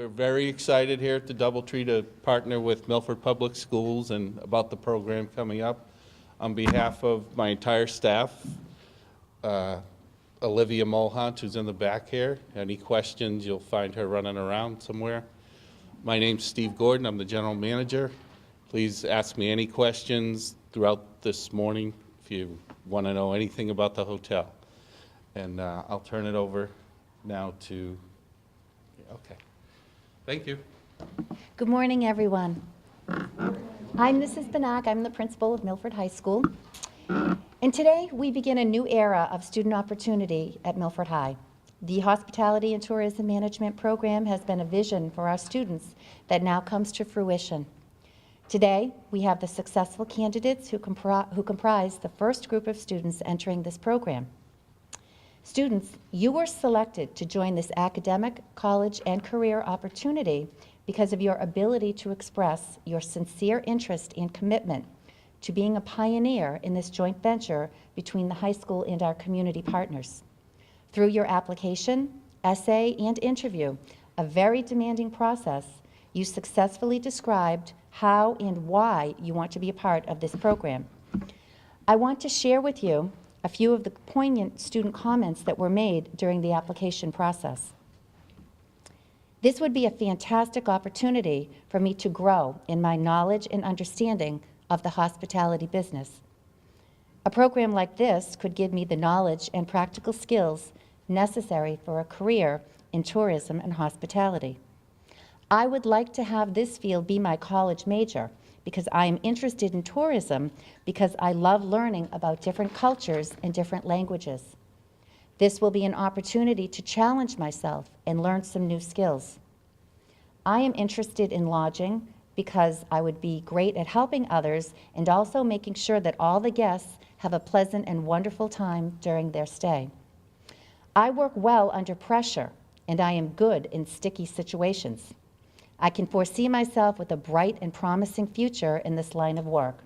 We're very excited here at the DoubleTree to partner with Milford Public Schools and about the program coming up. On behalf of my entire staff, Olivia Mulhunt, who's in the back here. Any questions, you'll find her running around somewhere. My name's Steve Gordon. I'm the general manager. Please ask me any questions throughout this morning if you want to know anything about the hotel. And I'll turn it over now to, okay. Thank you. Good morning, everyone. I'm Mrs. Banak. I'm the principal of Milford High School. And today we begin a new era of student opportunity at Milford High. The Hospitality and Tourism Management program has been a vision for our students that now comes to fruition. Today, we have the successful candidates who comprise the first group of students entering this program. Students, you were selected to join this academic, college, and career opportunity because of your ability to express your sincere interest and commitment to being a pioneer in this joint venture between the high school and our community partners. Through your application, essay, and interview, a very demanding process, you successfully described how and why you want to be a part of this program. I want to share with you a few of the poignant student comments that were made during the application process. This would be a fantastic opportunity for me to grow in my knowledge and understanding of the hospitality business. A program like this could give me the knowledge and practical skills necessary for a career in tourism and hospitality. I would like to have this field be my college major because I am interested in tourism because I love learning about different cultures and different languages. This will be an opportunity to challenge myself and learn some new skills. I am interested in lodging because I would be great at helping others and also making sure that all the guests have a pleasant and wonderful time during their stay. I work well under pressure, and I am good in sticky situations. I can foresee myself with a bright and promising future in this line of work.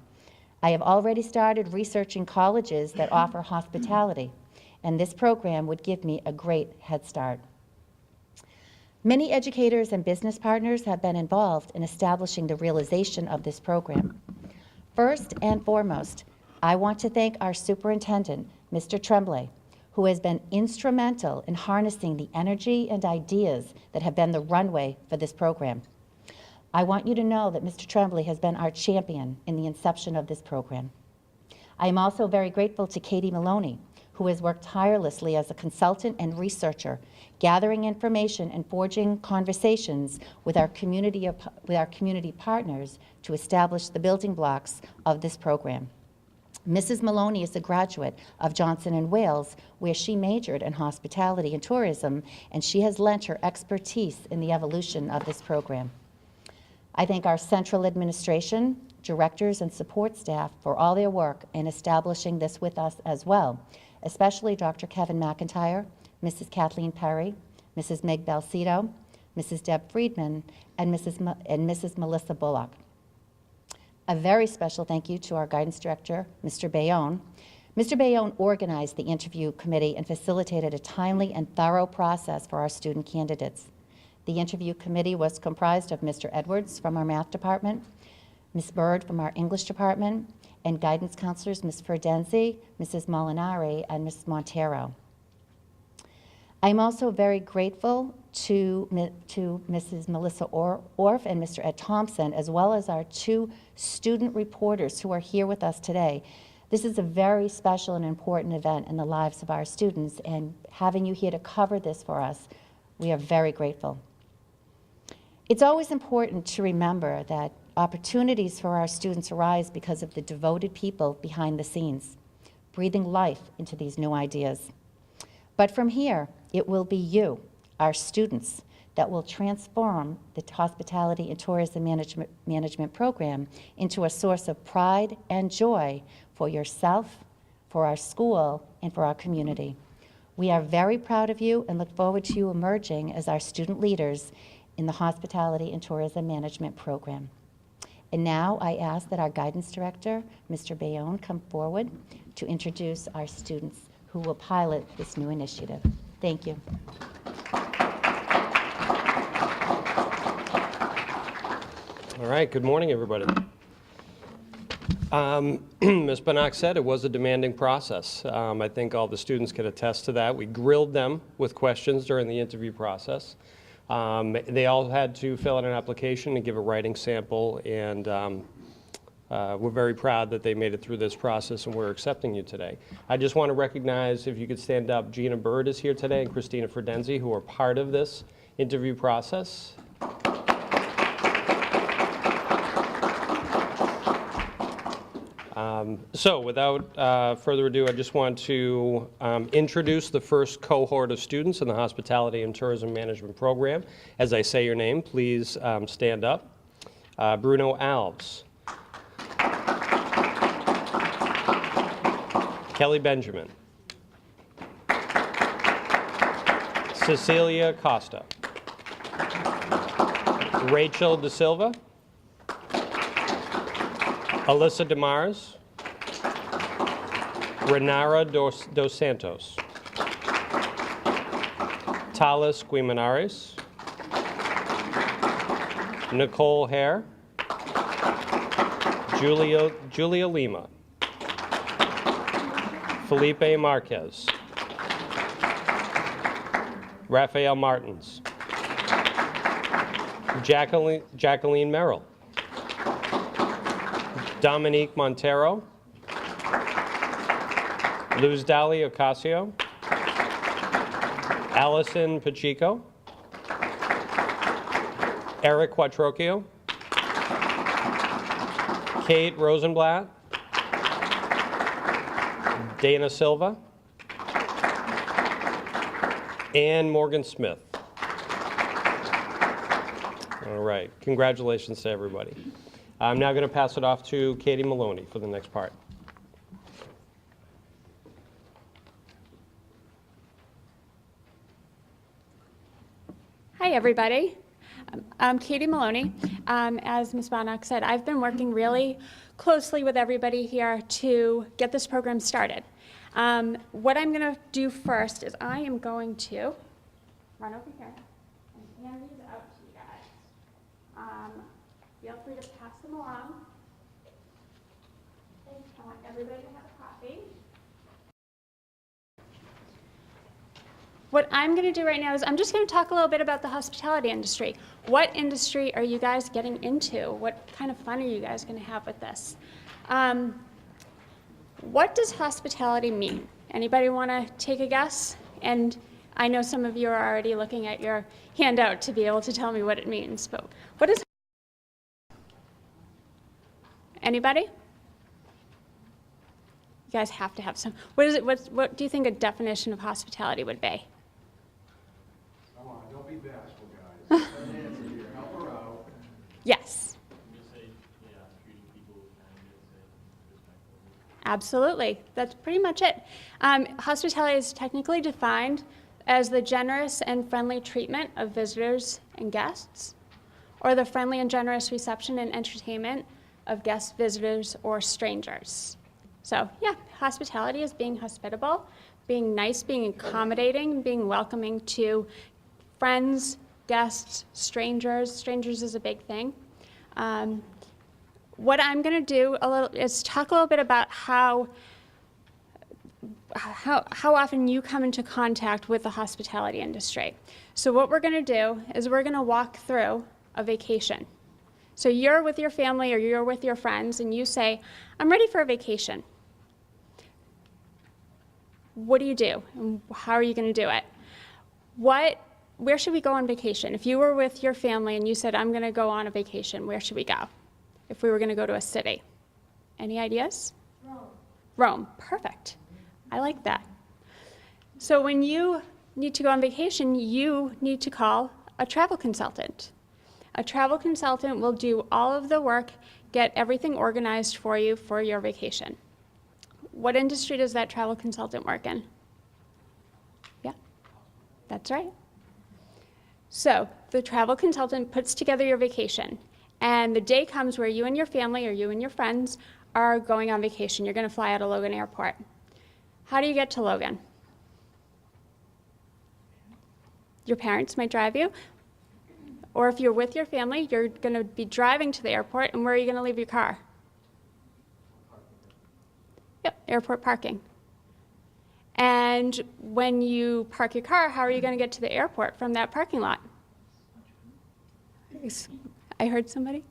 I have already started researching colleges that offer hospitality, and this program would give me a great head start. Many educators and business partners have been involved in establishing the realization of this program. First and foremost, I want to thank our superintendent, Mr. Tremblay, who has been instrumental in harnessing the energy and ideas that have been the runway for this program. I want you to know that Mr. Tremblay has been our champion in the inception of this program. I am also very grateful to Katie Maloney, who has worked tirelessly as a consultant and researcher, gathering information and forging conversations with our community partners to establish the building blocks of this program. Mrs. Maloney is a graduate of Johnson & Wales, where she majored in hospitality and tourism, and she has lent her expertise in the evolution of this program. I thank our central administration, directors, and support staff for all their work in establishing this with us as well, especially Dr. Kevin McIntyre, Mrs. Kathleen Perry, Mrs. Meg Balsito, Mrs. Deb Friedman, and Mrs. Melissa Bullock. A very special thank you to our guidance director, Mr. Bayonne. Mr. Bayonne organized the interview committee and facilitated a timely and thorough process for our student candidates. The interview committee was comprised of Mr. Edwards from our math department, Ms. Bird from our English department, and guidance counselors Ms. Ferdenzi, Mrs. Molinari, and Ms. Montero. I'm also very grateful to Mrs. Melissa Orff and Mr. Ed Thompson, as well as our two student reporters who are here with us today. This is a very special and important event in the lives of our students, and having you here to cover this for us, we are very grateful. It's always important to remember that opportunities for our students arise because of the devoted people behind the scenes, breathing life into these new ideas. But from here, it will be you, our students, that will transform the Hospitality and Tourism Management program into a source of pride and joy for yourself, for our school, and for our community. We are very proud of you and look forward to you emerging as our student leaders in the Hospitality and Tourism Management program. And now I ask that our guidance director, Mr. Bayonne, come forward to introduce our students who will pilot this new initiative. Thank you. All right, good morning, everybody. Ms. Banach said it was a demanding process. I think all the students can attest to that. We grilled them with questions during the interview process. They all had to fill out an application and give a writing sample, and we're very proud that they made it through this process, and we're accepting you today. I just want to recognize, if you could stand up, Gina Bird is here today and Christina Fredenzi, who are part of this interview process. So without further ado, I just want to introduce the first cohort of students in the Hospitality and Tourism Management Program. As I say your name, please stand up. Bruno Alves. Kelly Benjamin. Cecilia Costa. Rachel De Silva. Alyssa Demars. Renara dos Santos. Talis Guimanares. Nicole Hare. Julia Lima. Felipe Marquez. Rafael Martins. Jacqueline Merrill. Dominique Montero. Luz Dali Ocasio. Allison Pacheco. Eric Quattrocchio. Kate Rosenblatt. Dana Silva. And Morgan Smith. All right, congratulations to everybody. I'm now going to pass it off to Katie Maloney for the next part. Hi, everybody. I'm Katie Maloney. As Ms. Bonnock said, I've been working really closely with everybody here to get this program started. What I'm going to do first is I am going to run over here and hand these out to you guys. Feel free to pass them along. I want everybody to have a copy. What I'm going to do right now is I'm just going to talk a little bit about the hospitality industry. What industry are you guys getting into? What kind of fun are you guys going to have with this? What does hospitality mean? Anybody want to take a guess? And I know some of you are already looking at your handout to be able to tell me what it means, but what is anybody? You guys have to have some. What is it? What do you think a definition of hospitality would be? Come on, don't be bashful, guys. Have an answer here. Help her out. Yes. Absolutely. That's pretty much it. Hospitality is technically defined as the generous and friendly treatment of visitors and guests, or the friendly and generous reception and entertainment of guests, visitors, or strangers. So yeah, hospitality is being hospitable, being nice, being accommodating, being welcoming to friends, guests, strangers. Strangers is a big thing. What I'm going to do is talk a little bit about how often you come into contact with the hospitality industry. So what we're going to do is we're going to walk through a vacation. So you're with your family or you're with your friends and you say, I'm ready for a vacation. What do you do? And how are you going to do it? Where should we go on vacation? If you were with your family and you said, I'm going to go on a vacation, where should we go? If we were going to go to a city. Any ideas? Rome. Rome, perfect. I like that. So when you need to go on vacation, you need to call a travel consultant. A travel consultant will do all of the work, get everything organized for you for your vacation. What industry does that travel consultant work in? Yeah, that's right. So the travel consultant puts together your vacation, and the day comes where you and your family or you and your friends are going on vacation. You're going to fly out of Logan Airport. How do you get to Logan? Your parents might drive you. Or if you're with your family, you're going to be driving to the airport, and where are you going to leave your car? Yep, airport parking. And when you park your car, how are you going to get to the airport from that parking lot? I heard somebody?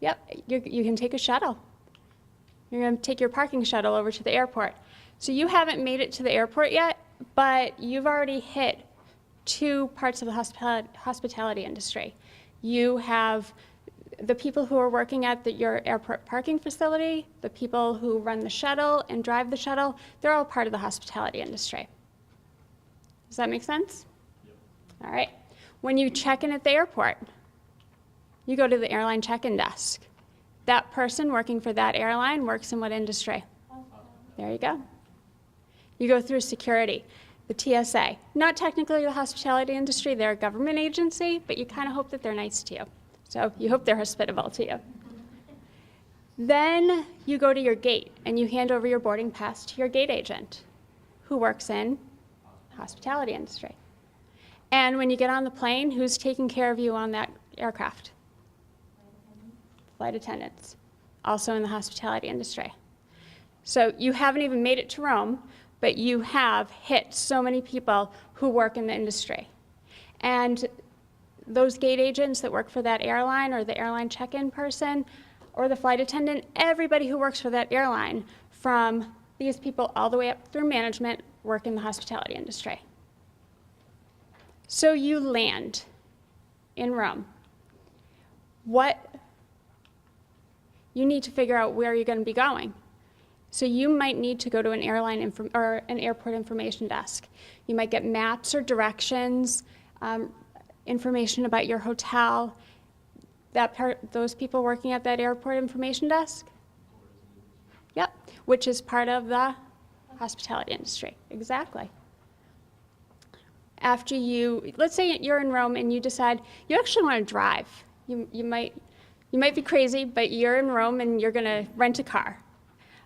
Yep, you can take a shuttle. You're going to take your parking shuttle over to the airport. So you haven't made it to the airport yet, but you've already hit two parts of the hospitality industry. You have the people who are working at your airport parking facility, the people who run the shuttle and drive the shuttle, they're all part of the hospitality industry. Does that make sense? Yep. All right. When you check in at the airport, you go to the airline check-in desk. That person working for that airline works in what industry? There you go. You go through security, the TSA. Not technically the hospitality industry, they're a government agency, but you kind of hope that they're nice to you. So you hope they're hospitable to you. Then you go to your gate and you hand over your boarding pass to your gate agent who works in the hospitality industry. And when you get on the plane, who's taking care of you on that aircraft? Flight attendants, also in the hospitality industry. So you haven't even made it to Rome, but you have hit so many people who work in the industry. And those gate agents that work for that airline or the airline check-in person or the flight attendant, everybody who works for that airline, from these people all the way up through management, work in the hospitality industry. So you land in Rome. You need to figure out where you're going to be going. So you might need to go to an an airport information desk. You might get maps or directions, information about your hotel. Those people working at that airport information desk? Yep, which is part of the hospitality industry. Exactly. After let's say you're in Rome and you decide you actually want to drive. You might be crazy, but you're in Rome and you're going to rent a car.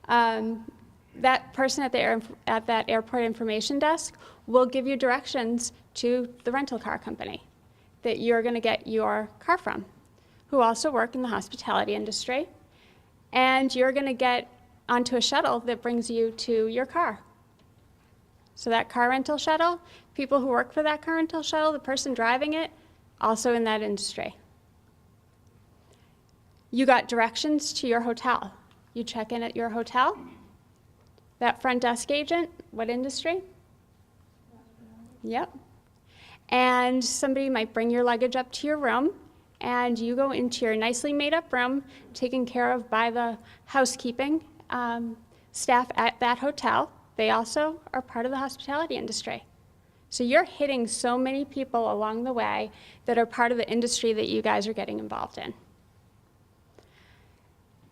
That person at that airport information desk will give you directions to the rental car company that you're going to get your car from, who also work in the hospitality industry. And you're going to get onto a shuttle that brings you to your car. So that car rental shuttle, people who work for that car rental shuttle, the person driving it, also in that industry. You got directions to your hotel. You check in at your hotel. That front desk agent, what industry? Yep. And somebody might bring your luggage up to your room, and you go into your nicely made up room, taken care of by the housekeeping staff at that hotel. They also are part of the hospitality industry. So you're hitting so many people along the way that are part of the industry that you guys are getting involved in.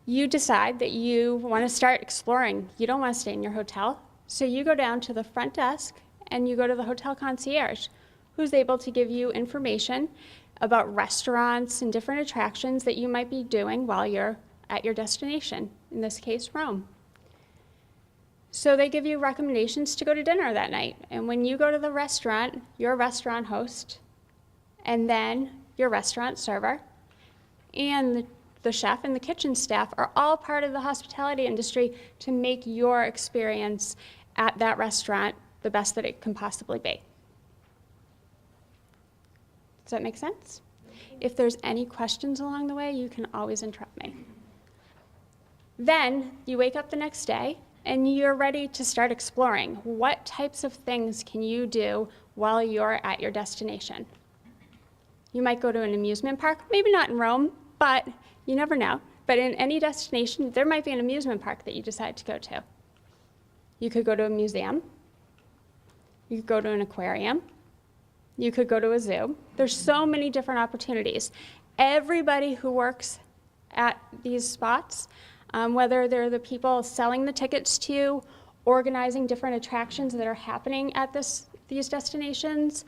You decide that you want to start exploring. You don't want to stay in your hotel. So you go down to the front desk and you go to the hotel concierge, who's able to give you information about restaurants and different attractions that you might be doing while you're at your destination, in this case, Rome. So they give you recommendations to go to dinner that night. And when you go to the restaurant, your restaurant host, and then your restaurant server, and the chef and the kitchen staff are all part of the hospitality industry to make your experience at that restaurant the best that it can possibly be. Does that make sense? If there's any questions along the way, you can always interrupt me. Then you wake up the next day and you're ready to start exploring. What types of things can you do while you're at your destination? You might go to an amusement park, maybe not in Rome, but you never know. But in any destination, there might be an amusement park that you decide to go to. You could go to a museum. You could go to an aquarium. You could go to a zoo. There's so many different opportunities. Everybody who works at these spots, whether they're the people selling the tickets to you, organizing different attractions that are happening at these destinations,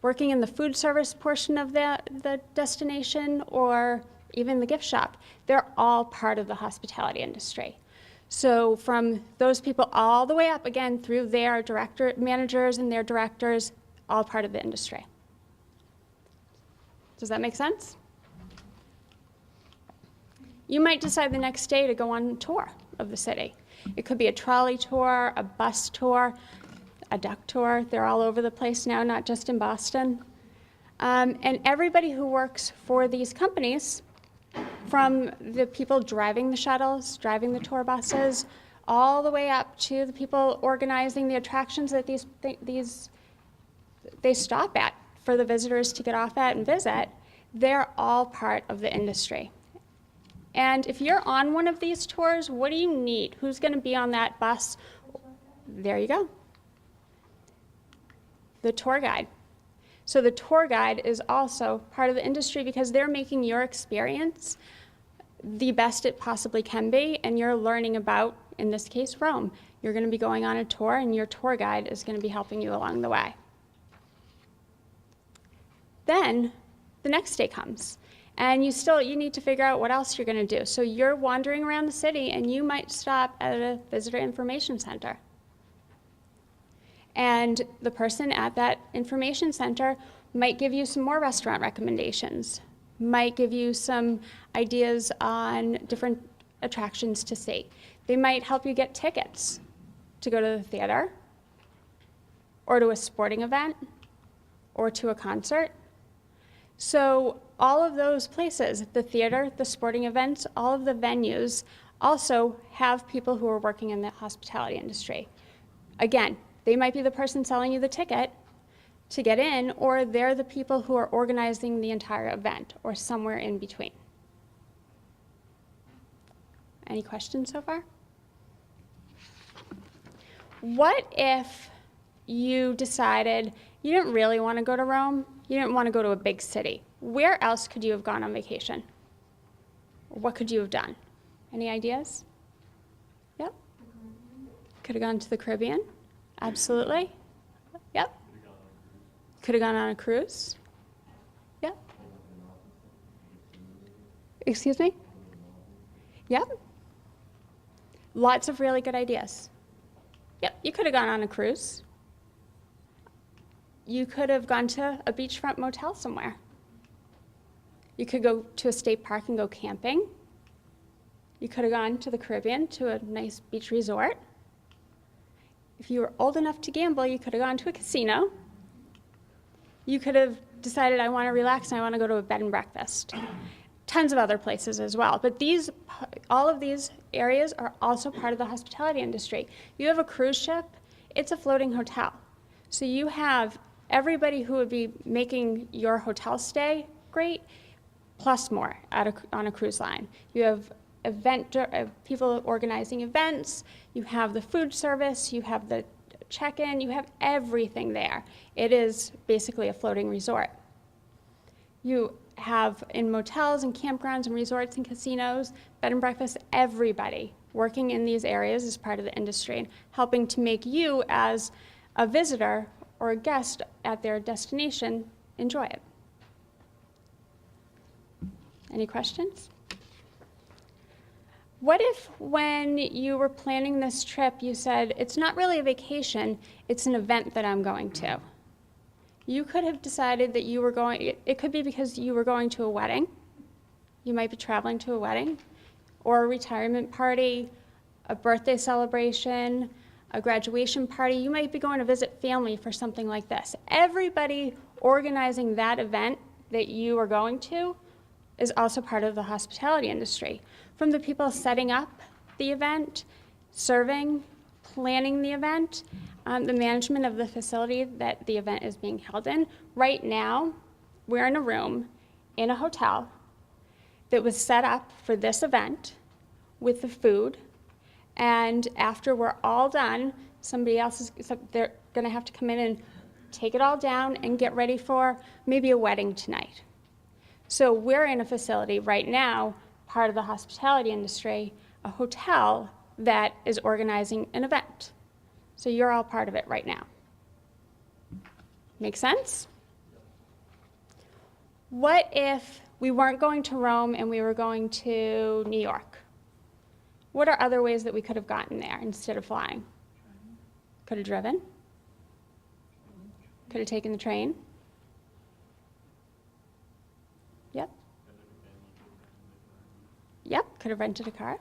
working in the food service portion of the destination, or even the gift shop, they're all part of the hospitality industry. So from those people all the way up, again, through their managers and their directors, all part of the industry. Does that make sense? You might decide the next day to go on a tour of the city. It could be a trolley tour, a bus tour, a duck tour. They're all over the place now, not just in Boston. And everybody who works for these companies, from the people driving the shuttles, driving the tour buses, all the way up to the people organizing the attractions that they stop at for the visitors to get off at and visit, they're all part of the industry. And if you're on one of these tours, what do you need? Who's going to be on that bus? There you go. The tour guide. So the tour guide is also part of the industry because they're making your experience the best it possibly can be, and you're learning about, in this case, Rome. You're going to be going on a tour, and your tour guide is going to be helping you along the way. Then the next day comes, and you need to figure out what else you're going to do. So you're wandering around the city, and you might stop at a visitor information center. And the person at that information center might give you some more restaurant recommendations, might give you some ideas on different attractions to see. They might help you get tickets to go to the theater, or to a sporting event, or to a concert. So all of those places, the theater, the sporting events, all of the venues also have people who are working in the hospitality industry. Again, they might be the person selling you the ticket to get in, or they're the people who are organizing the entire event, or somewhere in between. Any questions so far? What if you decided you didn't really want to go to Rome, you didn't want to go to a big city? Where else could you have gone on vacation? What could you have done? Any ideas? Yep. Could have gone to the Caribbean. Absolutely. Yep. Could have gone on a cruise. Yep. Excuse me? Yep. Lots of really good ideas. Yep, you could have gone on a cruise. You could have gone to a beachfront motel somewhere. You could go to a state park and go camping. You could have gone to the Caribbean to a nice beach resort. If you were old enough to gamble, you could have gone to a casino. You could have decided, I want to relax and I want to go to a bed and breakfast. Tons of other places as well. But all of these areas are also part of the hospitality industry. You have a cruise ship, it's a floating hotel. So you have everybody who would be making your hotel stay great, plus more on a cruise line. You have people organizing events, you have the food service, you have the check-in, you have everything there. It is basically a floating resort. You have in motels and campgrounds and resorts and casinos, bed and breakfast, everybody working in these areas is part of the industry and helping to make you as a visitor or a guest at their destination enjoy it. Any questions? What if when you were planning this trip, you said, it's not really a vacation, it's an event that I'm going to? You could have decided that you were going, it could be because you were going to a wedding. You might be traveling to a wedding, or a retirement party, a birthday celebration, a graduation party. You might be going to visit family for something like this. Everybody organizing that event that you are going to is also part of the hospitality industry. From the people setting up the event, serving, planning the event, the management of the facility that the event is being held in. Right now, we're in a room in a hotel that was set up for this event with the food, and after we're all done, they're gonna have to come in and take it all down and get ready for maybe a wedding tonight. So we're in a facility right now, part of the hospitality industry, a hotel that is organizing an event. So you're all part of it right now. Make sense? What if we weren't going to Rome and we were going to New York? What are other ways that we could have gotten there instead of flying? Could have driven. Could have taken the train. Yep, could have rented a car.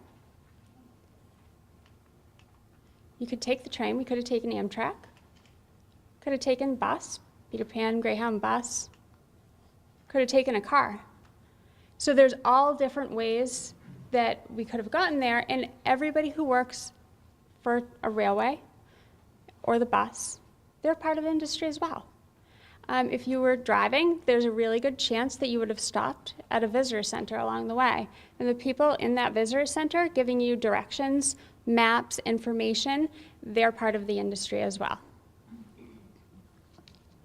You could take the train. We could have taken Amtrak. Could have taken bus, Peter Pan, Greyhound bus. Could have taken a car. So there's all different ways that we could have gotten there, and everybody who works for a railway or the bus, they're part of the industry as well. If you were driving, there's a really good chance that you would have stopped at a visitor center along the way. And the people in that visitor center giving you directions, maps, information, they're part of the industry as well.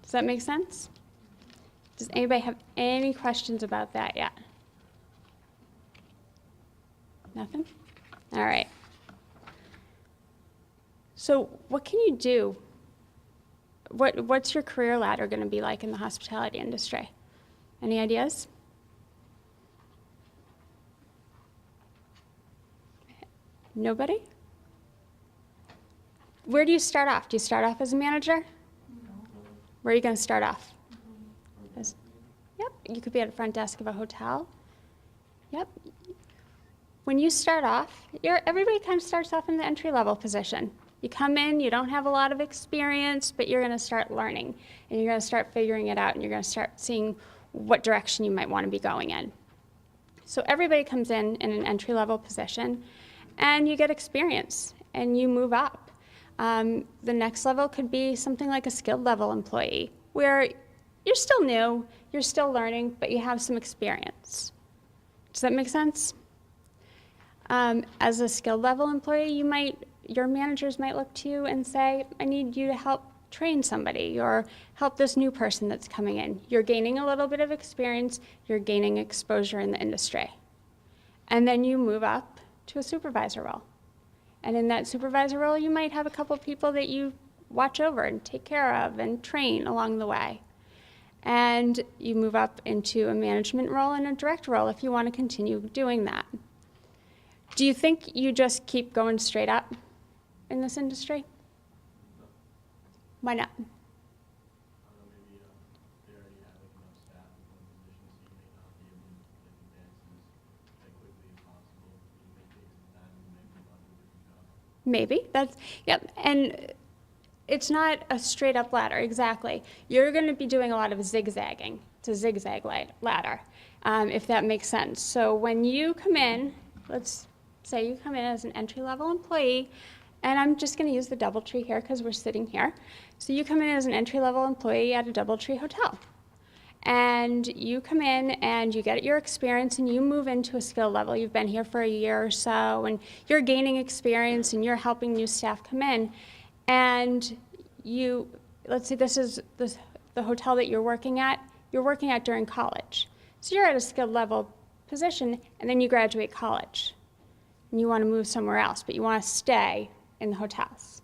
Does that make sense? Does anybody have any questions about that yet? Nothing? All right. So what can you do? What's your career ladder going to be like in the hospitality industry? Any ideas? Nobody? Where do you start off? Do you start off as a manager? No. Where are you going to start off? Yep, you could be at the front desk of a hotel. Yep. When you start off, everybody kind of starts off in the entry-level position. You come in, you don't have a lot of experience, but you're going to start learning, and you're going to start figuring it out, and you're going to start seeing what direction you might want to be going in. So everybody comes in an entry-level position, and you get experience, and you move up. The next level could be something like a skilled level employee, where you're still new, you're still learning, but you have some experience. Does that make sense? As a skilled level employee, your managers might look to you and say, I need you to help train somebody or help this new person that's coming in. You're gaining a little bit of experience, you're gaining exposure in the industry. And then you move up to a supervisor role. And in that supervisor role, you might have a couple people that you watch over and take care of and train along the way. And you move up into a management role and a direct role if you want to continue doing that. Do you think you just keep going straight up in this industry? No. Why not? Maybe they already have enough staff in one position, so you may not be able to make advances as quickly as possible. You may take some time and maybe move on to a different job. Maybe. Yep. And it's not a straight up ladder, exactly. You're going to be doing a lot of zigzagging. It's a zigzag ladder, if that makes sense. So when you come in, let's say you come in as an entry-level employee, and I'm just going to use the DoubleTree here because we're sitting here. So you come in as an entry-level employee at a DoubleTree Hotel. And you come in and you get your experience and you move into a skill level. You've been here for a year or so, and you're gaining experience and you're helping new staff come in. And let's say this is the hotel that you're working at during college. So you're at a skilled level position, and then you graduate college. And you want to move somewhere else, but you want to stay in the hotels.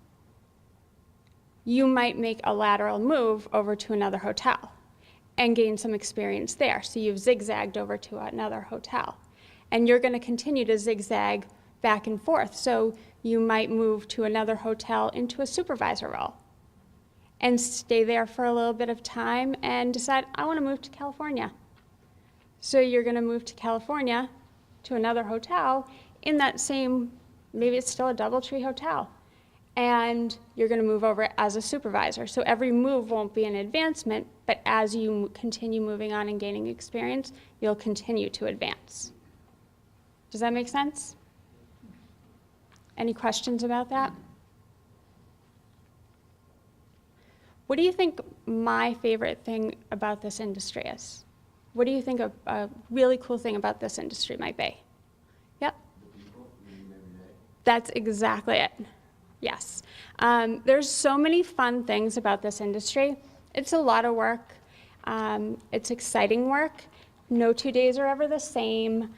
You might make a lateral move over to another hotel and gain some experience there. So you've zigzagged over to another hotel. And you're going to continue to zigzag back and forth. So you might move to another hotel into a supervisor role and stay there for a little bit of time and decide, I want to move to California. So you're going to move to California to another hotel in that same, maybe it's still a DoubleTree Hotel, and you're going to move over as a supervisor. So every move won't be an advancement, but as you continue moving on and gaining experience, you'll continue to advance. Does that make sense? Any questions about that? What do you think my favorite thing about this industry is? What do you think a really cool thing about this industry might be? Yep. That's exactly it. Yes. There's so many fun things about this industry. It's a lot of work. It's exciting work. No 2 days are ever the same.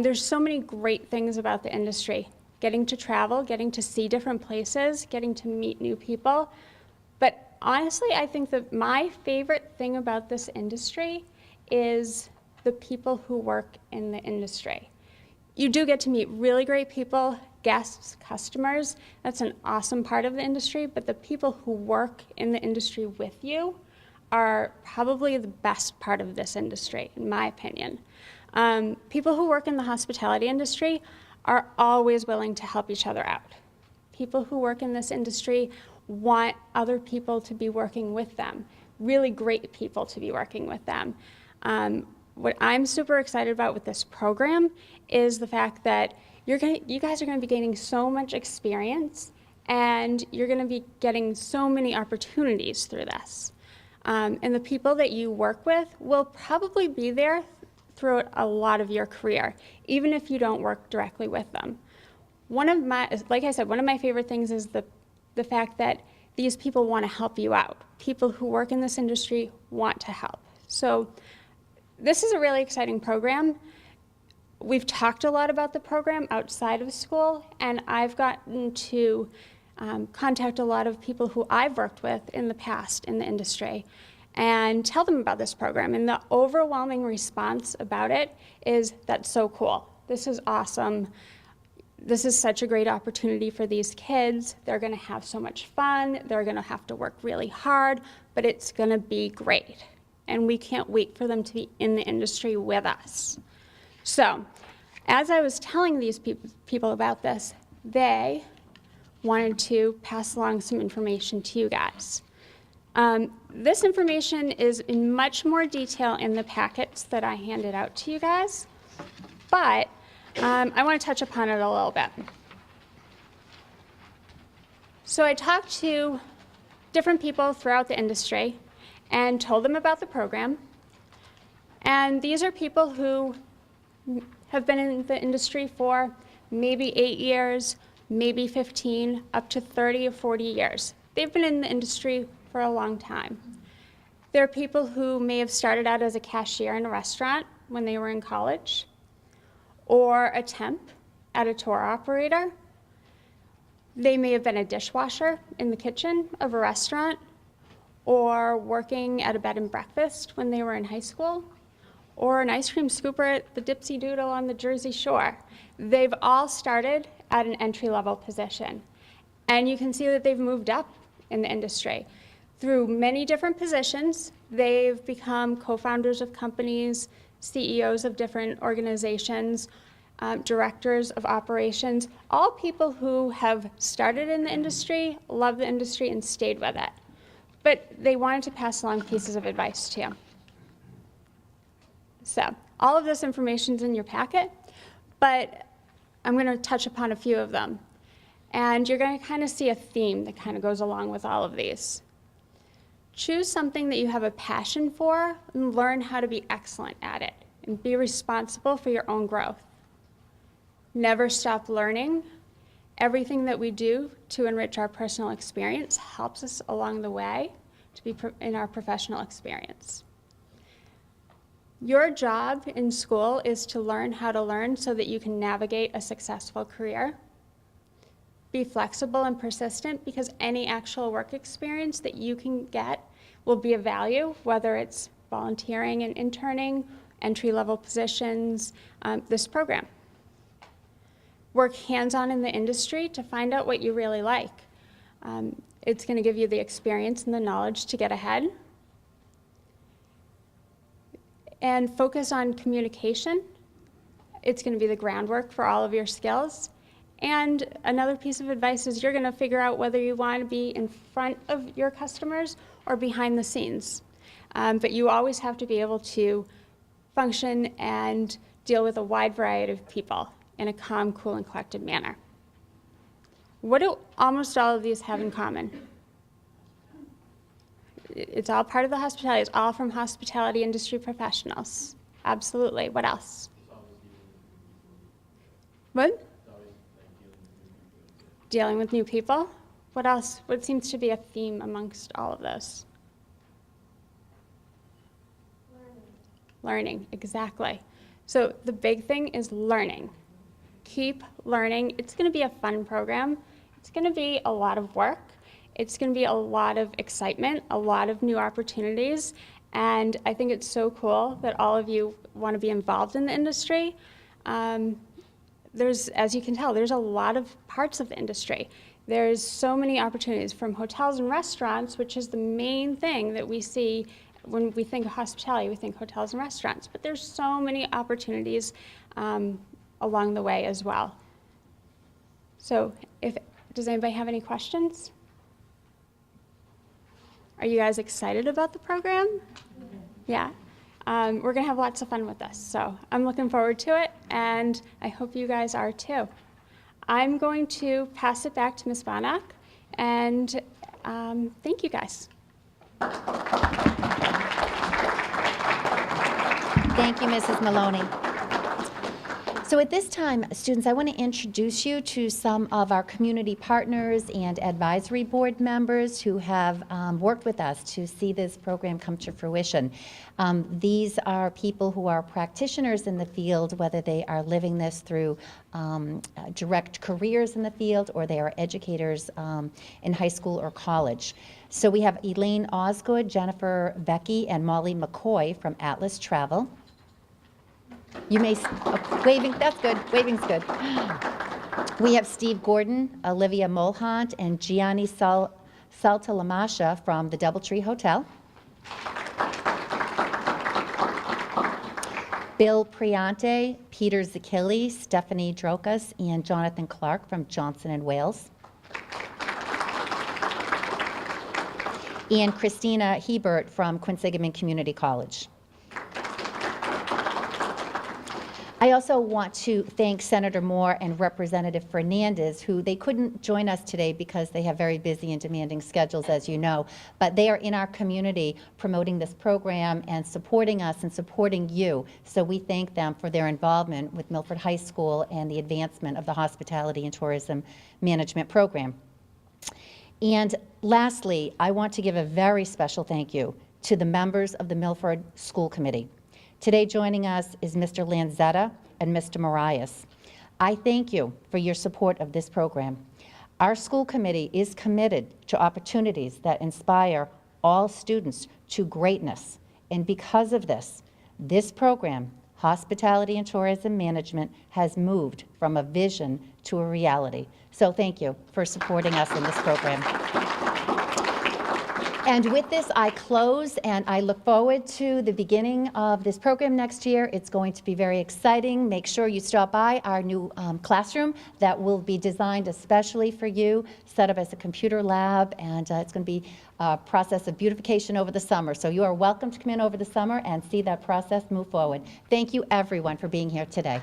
There's so many great things about the industry. Getting to travel, getting to see different places, getting to meet new people. But honestly, I think that my favorite thing about this industry is the people who work in the industry. You do get to meet really great people, guests, customers. That's an awesome part of the industry, but the people who work in the industry with you are probably the best part of this industry, in my opinion. People who work in the hospitality industry are always willing to help each other out. People who work in this industry want other people to be working with them, really great people to be working with them. What I'm super excited about with this program is the fact that you guys are going to be gaining so much experience, and you're going to be getting so many opportunities through this. And the people that you work with will probably be there throughout a lot of your career, even if you don't work directly with them. Like I said, one of my favorite things is the fact that these people want to help you out. People who work in this industry want to help. So this is a really exciting program. We've talked a lot about the program outside of school, and I've gotten to contact a lot of people who I've worked with in the past in the industry and tell them about this program. And the overwhelming response about it is, that's so cool. This is awesome. This is such a great opportunity for these kids. They're going to have so much fun. They're going to have to work really hard, but it's going to be great. And we can't wait for them to be in the industry with us. So, as I was telling these people about this, they wanted to pass along some information to you guys. This information is in much more detail in the packets that I handed out to you guys, but I want to touch upon it a little bit. So I talked to different people throughout the industry and told them about the program. And these are people who have been in the industry for maybe 8 years, maybe 15, up to 30 or 40 years. They've been in the industry for a long time. There are people who may have started out as a cashier in a restaurant when they were in college, or a temp at a tour operator. They may have been a dishwasher in the kitchen of a restaurant, or working at a bed and breakfast when they were in high school, or an ice cream scooper at the Dipsy Doodle on the Jersey Shore. They've all started at an entry-level position. And you can see that they've moved up in the industry. Through many different positions, they've become co-founders of companies, CEOs of different organizations, directors of operations, all people who have started in the industry, love the industry, and stayed with it. But they wanted to pass along pieces of advice to you. So all of this information is in your packet, but I'm going to touch upon a few of them. And you're going to kind of see a theme that kind of goes along with all of these. Choose something that you have a passion for and learn how to be excellent at it, and be responsible for your own growth. Never stop learning. Everything that we do to enrich our personal experience helps us along the way to be in our professional experience. Your job in school is to learn how to learn so that you can navigate a successful career. Be flexible and persistent, because any actual work experience that you can get will be of value, whether it's volunteering and interning, entry-level positions, this program. Work hands-on in the industry to find out what you really like. It's going to give you the experience and the knowledge to get ahead. And focus on communication. It's going to be the groundwork for all of your skills. And another piece of advice is you're going to figure out whether you want to be in front of your customers or behind the scenes. But you always have to be able to function and deal with a wide variety of people in a calm, cool, and collected manner. What do almost all of these have in common? It's all part of the hospitality. It's all from hospitality industry professionals. Absolutely. What else? What? Dealing with new people. What else? What seems to be a theme amongst all of those? Learning, exactly. So the big thing is learning. Keep learning. It's going to be a fun program. It's going to be a lot of work. It's going to be a lot of excitement, a lot of new opportunities, and I think it's so cool that all of you want to be involved in the industry. As you can tell, there's a lot of parts of the industry. There's so many opportunities, from hotels and restaurants, which is the main thing that we see when we think of hospitality, we think hotels and restaurants, but there's so many opportunities along the way as well. So does anybody have any questions? Are you guys excited about the program? Yeah. We're going to have lots of fun with this, so I'm looking forward to it, and I hope you guys are too. I'm going to pass it back to Ms. Bonack, and thank you guys. Thank you, Mrs. Maloney. So at this time, students, I want to introduce you to some of our community partners and advisory board members who have worked with us to see this program come to fruition. These are people who are practitioners in the field, whether they are living this through direct careers in the field or they are educators in high school or college. So we have Elaine Osgood, Jennifer Vecchi, and Molly McCoy from Atlas Travel. You may, waving, that's good, waving's good. We have Steve Gordon, Olivia Mulhant, and Gianni Saltalamasha from the DoubleTree Hotel. Bill Priante, Peter Zakili, Stephanie Drokas, and Jonathan Clark from Johnson & Wales. And Christina Hebert from Quinsigamond Community College. I also want to thank Senator Moore and Representative Fernandez, who they couldn't join us today because they have very busy and demanding schedules, as you know, but they are in our community promoting this program and supporting us and supporting you. So we thank them for their involvement with Milford High School and the advancement of the Hospitality and Tourism Management Program. And lastly, I want to give a very special thank you to the members of the Milford School Committee. Today joining us is Mr. Lanzetta and Mr. Marias. I thank you for your support of this program. Our school committee is committed to opportunities that inspire all students to greatness. And because of this, this program, Hospitality and Tourism Management, has moved from a vision to a reality. So thank you for supporting us in this program. And with this, I close, and I look forward to the beginning of this program next year. It's going to be very exciting. Make sure you stop by our new classroom that will be designed especially for you, set up as a computer lab, and it's going to be a process of beautification over the summer. So you are welcome to come in over the summer and see that process move forward. Thank you, everyone, for being here today.